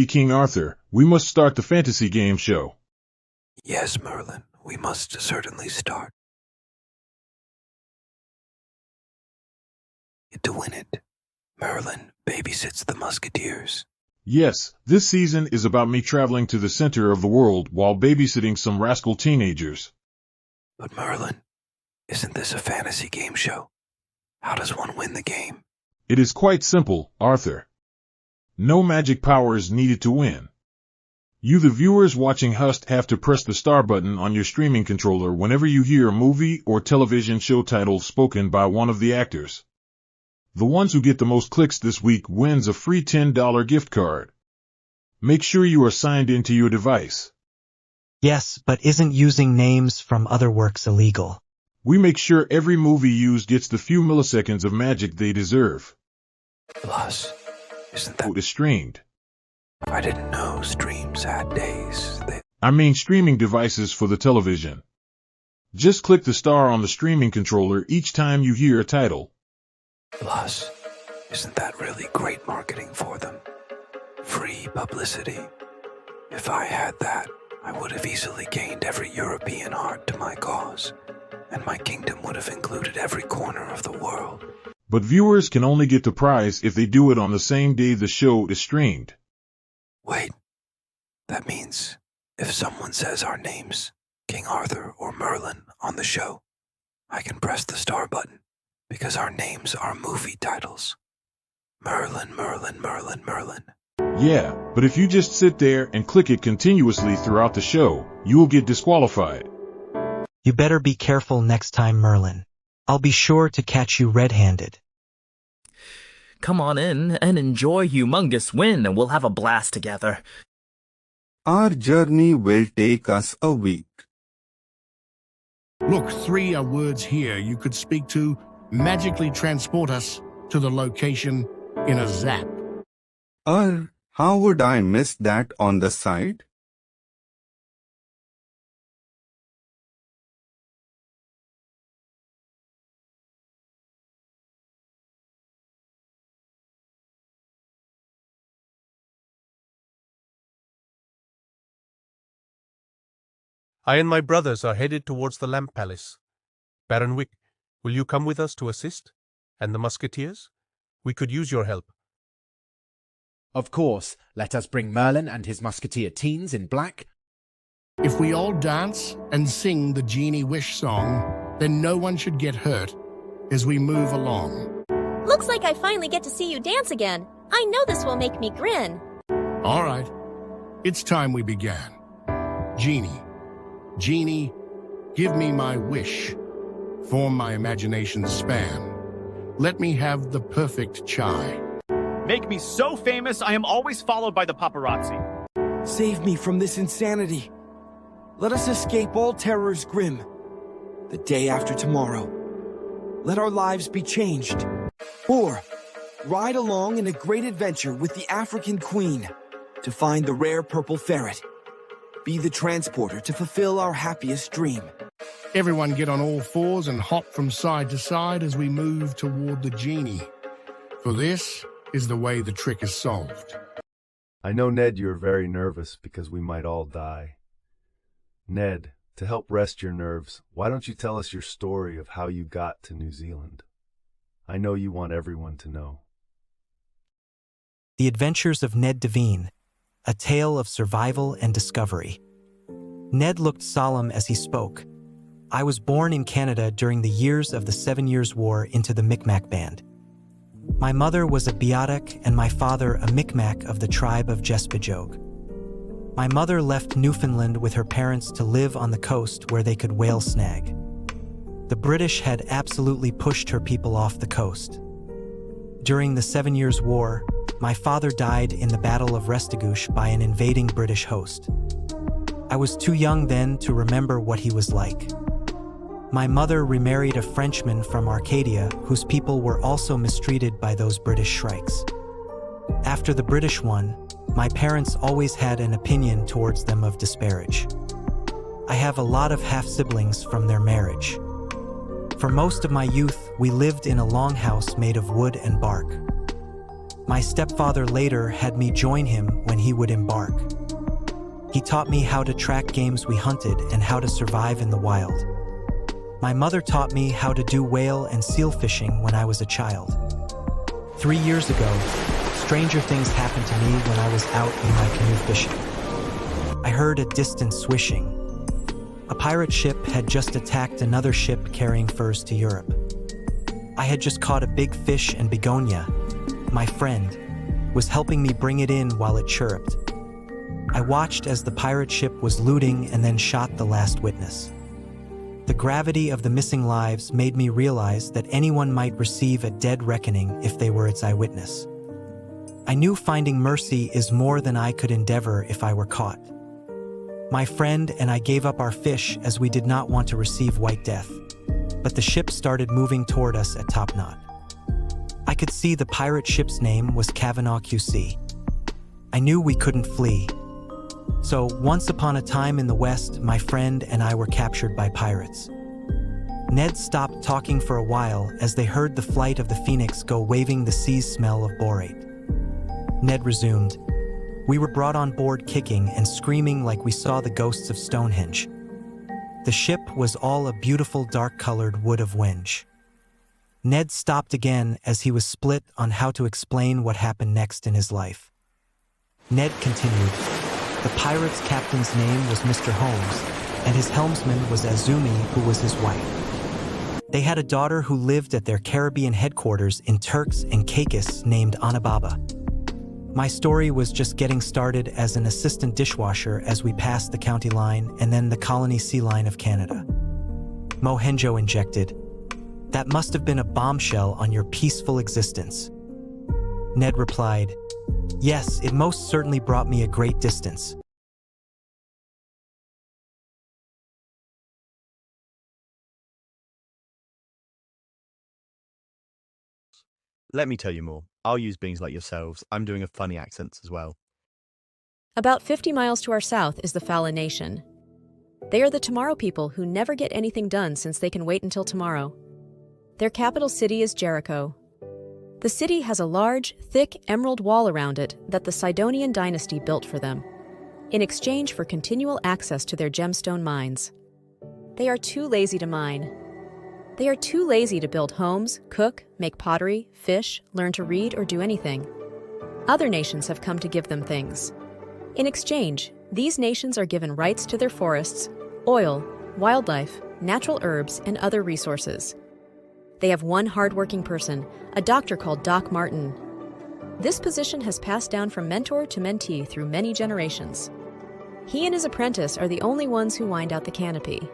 King Arthur, we must start the fantasy game show. Yes, Merlin, we must certainly start. To win it, Merlin babysits the Musketeers. Yes, this season is about me traveling to the center of the world while babysitting some rascal teenagers. But Merlin, isn't this a fantasy game show? How does one win the game? It is quite simple, Arthur. No magic powers needed to win. You, the viewers watching, have to press the star button on your streaming controller whenever you hear a movie or television show title spoken by one of the actors. The ones who get the most clicks this week wins a free $10 gift card. Make sure you are signed into your device. Yes, but isn't using names from other works illegal? We make sure every movie used gets the few milliseconds of magic they deserve. Plus, isn't that streamed? I didn't know streams had days. I mean streaming devices for the television. Just click the star on the streaming controller each time you hear a title. Plus, isn't that really great marketing for them? Free publicity. If I had that, I would have easily gained every European heart to my cause, and my kingdom would have included every corner of the world. But viewers can only get the prize if they do it on the same day the show is streamed. Wait, that means if someone says our names, King Arthur or Merlin, on the show, I can press the star button. Because our names are movie titles. Merlin, Merlin, Merlin, Merlin. Yeah, but if you just sit there and click it continuously throughout the show, you will get disqualified. You better be careful next time, Merlin. I'll be sure to catch you red-handed. Come on in and enjoy Humongous Win, and we'll have a blast together. Our journey will take us a week. Look, 3 are words here you could speak to. Magically transport us to the location in a zap. How would I miss that on the side? I and my brothers are headed towards the Lamp Palace. Baron Wick, will you come with us to assist? And the Musketeers? We could use your help. Of course, let us bring Merlin and his musketeer teens in black. If we all dance and sing the Genie Wish song, then no one should get hurt as we move along. Looks like I finally get to see you dance again. I know this will make me grin. All right, it's time we began. Genie, Genie, give me my wish. Form my imagination's span. Let me have the perfect chai. Make me so famous I am always followed by the paparazzi. Save me from this insanity. Let us escape all terrors grim. The day after tomorrow. Let our lives be changed. Or ride along in a great adventure with the African Queen to find the rare purple ferret. Be the transporter to fulfill our happiest dream. Everyone get on all fours and hop from side to side as we move toward the genie. For this is the way the trick is solved. I know, Ned, you're very nervous because we might all die. Ned, to help rest your nerves, why don't you tell us your story of how you got to New Zealand? I know you want everyone to know. The Adventures of Ned Devine, a tale of survival and discovery. Ned looked solemn as he spoke. I was born in Canada during the years of the 7 Years' War into the Micmac Band. My mother was a Beothuk and my father a Micmac of the tribe of Jespajog. My mother left Newfoundland with her parents to live on the coast where they could whale snag. The British had absolutely pushed her people off the coast. During the 7 Years' War, my father died in the Battle of Restigouche by an invading British host. I was too young then to remember what he was like. My mother remarried a Frenchman from Arcadia whose people were also mistreated by those British shrikes. After the British won, my parents always had an opinion towards them of disparage. I have a lot of half-siblings from their marriage. For most of my youth, we lived in a longhouse made of wood and bark. My stepfather later had me join him when he would embark. He taught me how to track games we hunted and how to survive in the wild. My mother taught me how to do whale and seal fishing when I was a child. 3 years ago, stranger things happened to me when I was out in my canoe fishing. I heard a distant swishing. A pirate ship had just attacked another ship carrying furs to Europe. I had just caught a big fish, and Begonia, my friend, was helping me bring it in while it chirruped. I watched as the pirate ship was looting and then shot the last witness. The gravity of the missing lives made me realize that anyone might receive a dead reckoning if they were its eyewitness. I knew finding mercy is more than I could endeavor if I were caught. My friend and I gave up our fish as we did not want to receive white death, but the ship started moving toward us at top knot. I could see the pirate ship's name was Kavanaugh QC. I knew we couldn't flee. So, once upon a time in the West, my friend and I were captured by pirates. Ned stopped talking for a while as they heard the flight of the Phoenix go waving the sea's smell of borate. Ned resumed. We were brought on board kicking and screaming like we saw the ghosts of Stonehenge. The ship was all a beautiful dark-colored wood of wenge. Ned stopped again as he was split on how to explain what happened next in his life. Ned continued. The pirate's captain's name was Mr. Holmes, and his helmsman was Azumi, who was his wife. They had a daughter who lived at their Caribbean headquarters in Turks and Caicos named Anababa. My story was just getting started as an assistant dishwasher as we passed the county line and then the colony sea line of Canada. Mohenjo injected. That must have been a bombshell on your peaceful existence. Ned replied, Yes, it most certainly brought me a great distance. Let me tell you more. I'll use beings like yourselves. I'm doing a funny accents as well. About 50 miles to our south is the Fala Nation. They are the Tomorrow people who never get anything done since they can wait until tomorrow. Their capital city is Jericho. The city has a large, thick emerald wall around it that the Sidonian dynasty built for them, in exchange for continual access to their gemstone mines. They are too lazy to mine. They are too lazy to build homes, cook, make pottery, fish, learn to read, or do anything. Other nations have come to give them things. In exchange, these nations are given rights to their forests, oil, wildlife, natural herbs, and other resources. They have one hard-working person, a doctor called Doc Martin. This position has passed down from mentor to mentee through many generations. He and his apprentice are the only ones who wind out the canopy.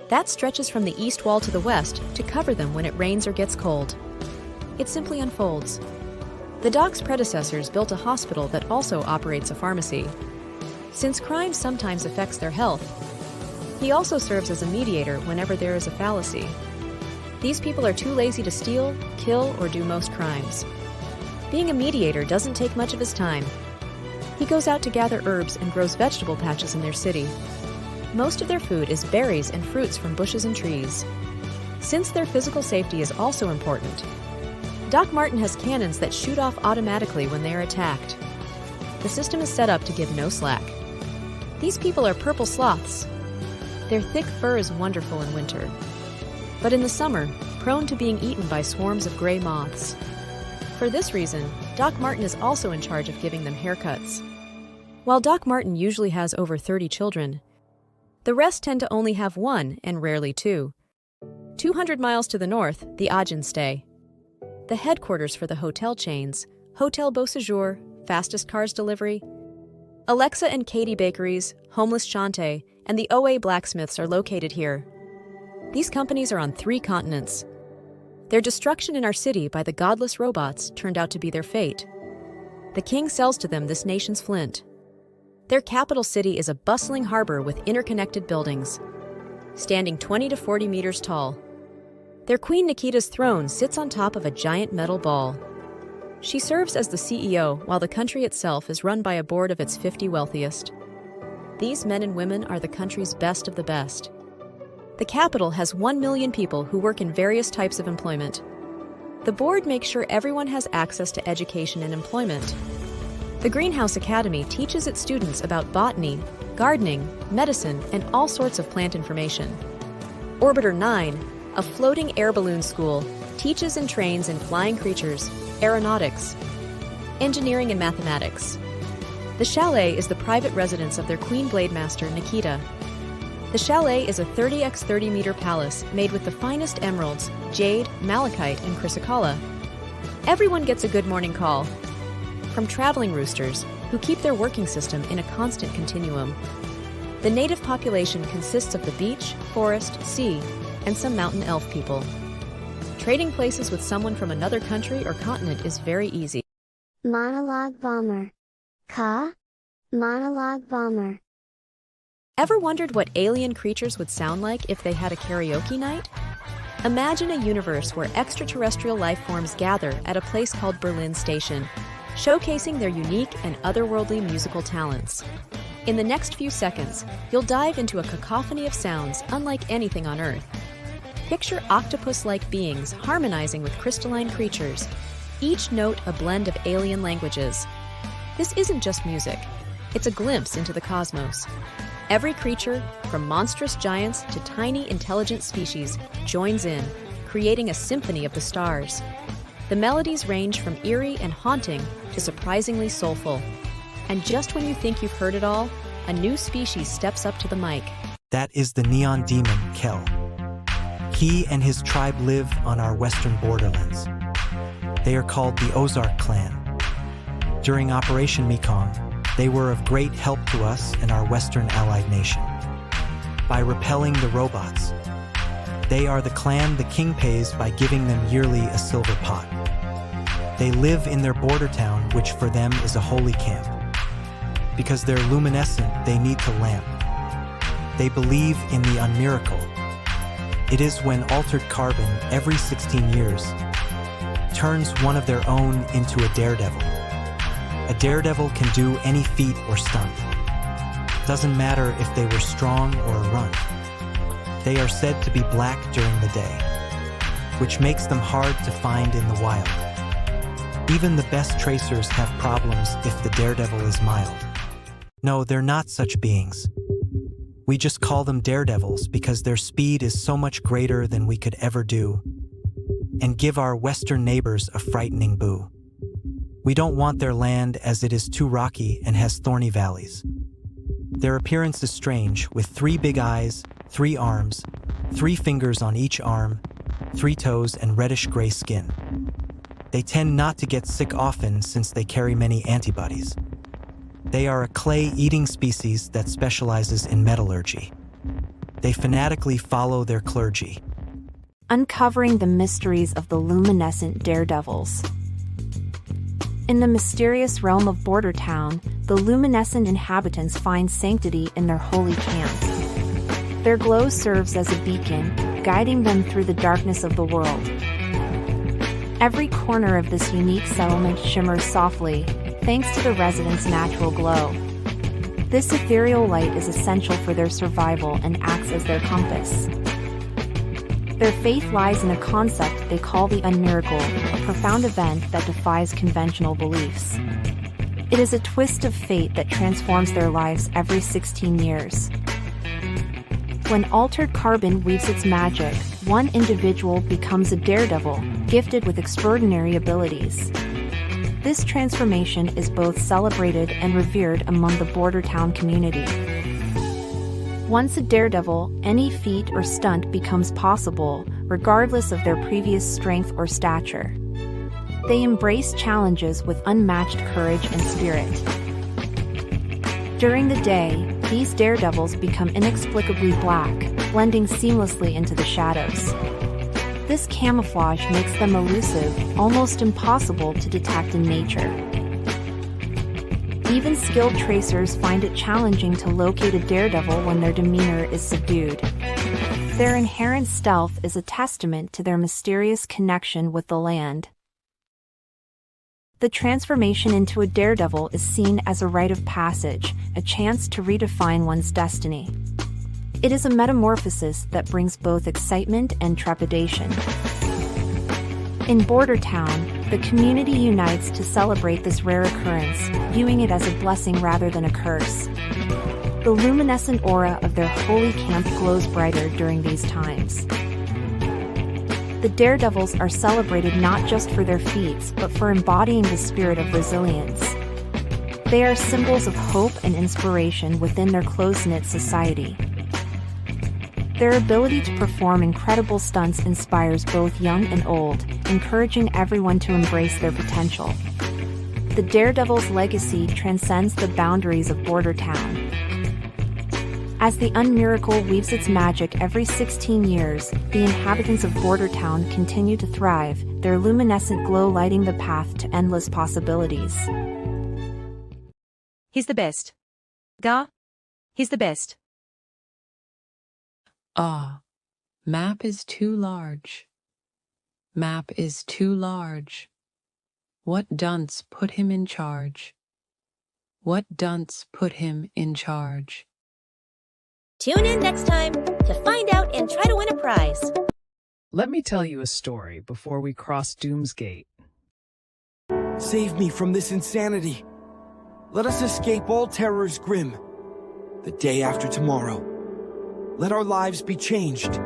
That stretches from the east wall to the west to cover them when it rains or gets cold. It simply unfolds. The doc's predecessors built a hospital that also operates a pharmacy. Since crime sometimes affects their health, he also serves as a mediator whenever there is a fallacy. These people are too lazy to steal, kill, or do most crimes. Being a mediator doesn't take much of his time. He goes out to gather herbs and grows vegetable patches in their city. Most of their food is berries and fruits from bushes and trees. Since their physical safety is also important, Doc Martin has cannons that shoot off automatically when they are attacked. The system is set up to give no slack. These people are purple sloths. Their thick fur is wonderful in winter, but in the summer, prone to being eaten by swarms of gray moths. For this reason, Doc Martin is also in charge of giving them haircuts. While Doc Martin usually has over 30 children, the rest tend to only have one and rarely two. 200 miles to the north, the Ajin stay. The headquarters for the hotel chains, Hotel Beau Séjour, Fastest Cars Delivery, Alexa and Katie Bakeries, Homeless Shante, and the OA Blacksmiths are located here. These companies are on 3 continents. Their destruction in our city by the godless robots turned out to be their fate. The king sells to them this nation's flint. Their capital city is a bustling harbor with interconnected buildings, standing 20 to 40 meters tall. Their Queen Nikita's throne sits on top of a giant metal ball. She serves as the CEO while the country itself is run by a board of its 50 wealthiest. These men and women are the country's best of the best. The capital has 1 million people who work in various types of employment. The board makes sure everyone has access to education and employment. The Greenhouse Academy teaches its students about botany, gardening, medicine, and all sorts of plant information. Orbiter 9, a floating air balloon school, teaches and trains in flying creatures, aeronautics, engineering, and mathematics. The Chalet is the private residence of their Queen Blade Master, Nikita. The Chalet is a 30x30-meter palace made with the finest emeralds, jade, malachite, and chrysocolla. Everyone gets a good morning call from traveling roosters who keep their working system in a constant continuum. The native population consists of the beach, forest, sea, and some mountain elf people. Trading places with someone from another country or continent is very easy. Monologue bomber. Monologue bomber. Ever wondered what alien creatures would sound like if they had a karaoke night? Imagine a universe where extraterrestrial life forms gather at a place called Berlin Station, showcasing their unique and otherworldly musical talents. In the next few seconds, you'll dive into a cacophony of sounds unlike anything on Earth. Picture octopus-like beings harmonizing with crystalline creatures, each note a blend of alien languages. This isn't just music, it's a glimpse into the cosmos. Every creature, from monstrous giants to tiny intelligent species, joins in, creating a symphony of the stars. The melodies range from eerie and haunting to surprisingly soulful. And just when you think you've heard it all, a new species steps up to the mic. That is the neon demon, Kel. He and his tribe live on our western borderlands. They are called the Ozark Clan. During Operation Mekong, they were of great help to us and our western allied nation. By repelling the robots, they are the clan the king pays by giving them yearly a silver pot. They live in their border town, which for them is a holy camp. Because they're luminescent, they need to lamp. They believe in the unmiracle. It is when altered carbon, every 16 years, turns one of their own into a daredevil. A daredevil can do any feat or stunt. Doesn't matter if they were strong or a runt. They are said to be black during the day, which makes them hard to find in the wild. Even the best tracers have problems if the daredevil is mild. No, they're not such beings. We just call them daredevils because their speed is so much greater than we could ever do, and give our western neighbors a frightening boo. We don't want their land as it is too rocky and has thorny valleys. Their appearance is strange, with 3 big eyes, 3 arms, 3 fingers on each arm, 3 toes, and reddish-gray skin. They tend not to get sick often since they carry many antibodies. They are a clay-eating species that specializes in metallurgy. They fanatically follow their clergy. Uncovering the mysteries of the luminescent daredevils. In the mysterious realm of Border Town, the luminescent inhabitants find sanctity in their holy camp. Their glow serves as a beacon, guiding them through the darkness of the world. Every corner of this unique settlement shimmers softly, thanks to the residents' natural glow. This ethereal light is essential for their survival and acts as their compass. Their faith lies in a concept they call the unmiracle, a profound event that defies conventional beliefs. It is a twist of fate that transforms their lives every 16 years. When altered carbon weaves its magic, one individual becomes a daredevil, gifted with extraordinary abilities. This transformation is both celebrated and revered among the Border Town community. Once a daredevil, any feat or stunt becomes possible, regardless of their previous strength or stature. They embrace challenges with unmatched courage and spirit. During the day, these daredevils become inexplicably black, blending seamlessly into the shadows. This camouflage makes them elusive, almost impossible to detect in nature. Even skilled tracers find it challenging to locate a daredevil when their demeanor is subdued. Their inherent stealth is a testament to their mysterious connection with the land. The transformation into a daredevil is seen as a rite of passage, a chance to redefine one's destiny. It is a metamorphosis that brings both excitement and trepidation. In Border Town, the community unites to celebrate this rare occurrence, viewing it as a blessing rather than a curse. The luminescent aura of their holy camp glows brighter during these times. The daredevils are celebrated not just for their feats, but for embodying the spirit of resilience. They are symbols of hope and inspiration within their close-knit society. Their ability to perform incredible stunts inspires both young and old, encouraging everyone to embrace their potential. The Daredevil's legacy transcends the boundaries of Border Town. As the Unmiracle weaves its magic every 16 years, the inhabitants of Border Town continue to thrive, their luminescent glow lighting the path to endless possibilities. He's the best. Ga? He's the best. Ah, map is too large. Map is too large. What dunce put him in charge? What dunce put him in charge? Tune in next time to find out and try to win a prize. Let me tell you a story before we cross Doom's Gate. Save me from this insanity. Let us escape all terrors grim. The day after tomorrow. Let our lives be changed.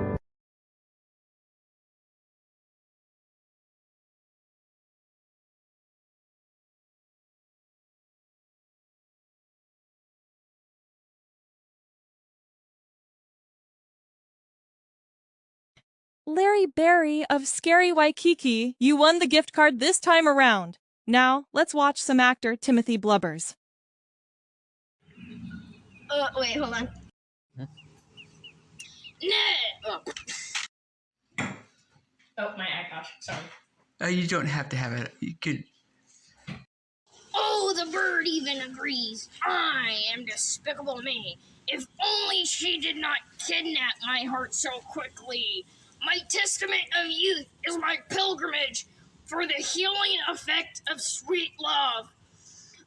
Larry Berry of Scary Waikiki, you won the gift card this time around. Now, let's watch some actor Timothy Blubbers. Wait, hold on. Oh, my iPod. Sorry. You don't have to have it. You could. Oh, the bird even agrees. I am despicable me. If only she did not kidnap my heart so quickly. My testament of youth is my pilgrimage for the healing effect of sweet love.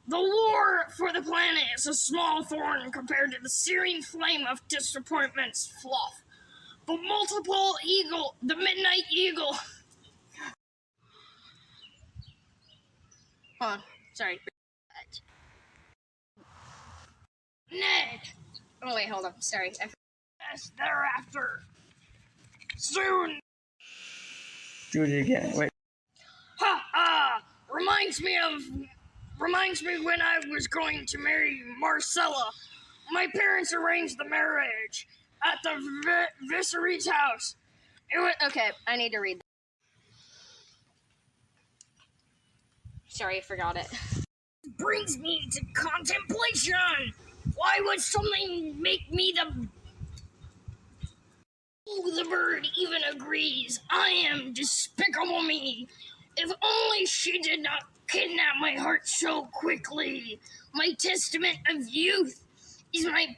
The war for the planet is a small thorn compared to the searing flame of disappointment's fluff. The multiple eagle, the midnight eagle. Hold on, sorry. Ned! Oh wait, hold on, sorry. Yes, thereafter. Soon! Do it again, wait. Ha ha! Reminds me when I was going to marry Marcella. My parents arranged the marriage at the Viceroy's house. It was, okay, I need to read that. Sorry, I forgot it. Brings me to contemplation. Why would something make me the... Oh, the bird even agrees. I am despicable me. If only she did not kidnap my heart so quickly. My testament of youth is my